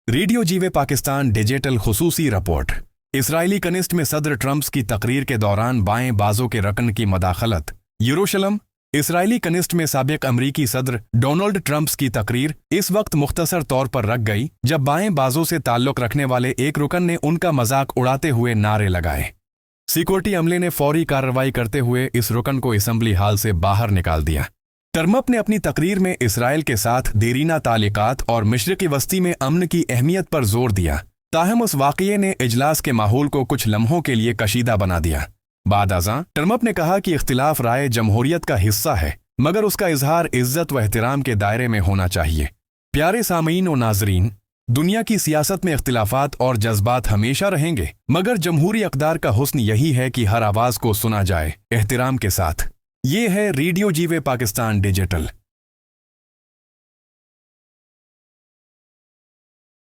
Radio जीवे Pakistan digital खुसूसी report. Israeli कनिस्ट में सदर ट्रंप्स की तकरीर के दौरान बाएं बाजों के रकन की मदाखलत। यरूशलम। इसराइली कनिस्ट में साबिक अमरीकी सदर डोनाल्ड ट्रंप्स की तकरीर इस वक्त मुख्तसर तौर पर रख गई जब बाएं बाजों से ताल्लुक रखने वाले एक रुकन ने उनका मजाक उड़ाते हुए नारे लगाए। सिक्योरिटी अमले ने फौरी कार्रवाई करते हुए इस रुकन को असेंबली हाल से बाहर निकाल दिया। ट्रंप ने अपनी तकरीर में इसराइल के साथ देरीना ताल्लुकात और मशरिकी वस्ती में अमन की अहमियत पर जोर दिया। ताहम उस वाक़ये ने इजलास के माहौल को कुछ लम्हों के लिए कशीदा बना दिया। बाद-अज़ां ट्रंप ने कहा कि इख्तिलाफ राय जमहूरियत का हिस्सा है, मगर उसका इजहार इज्जत व एहतराम के दायरे में होना चाहिए। प्यारे सामीन व नाजरीन, दुनिया की सियासत में इख्तिलाफात और जज्बात हमेशा रहेंगे, मगर जमहूरी अक़दार का हुस्न यही है कि हर आवाज़ को सुना जाए एहतराम के साथ। ये है रेडियो जीवे पाकिस्तान डिजिटल।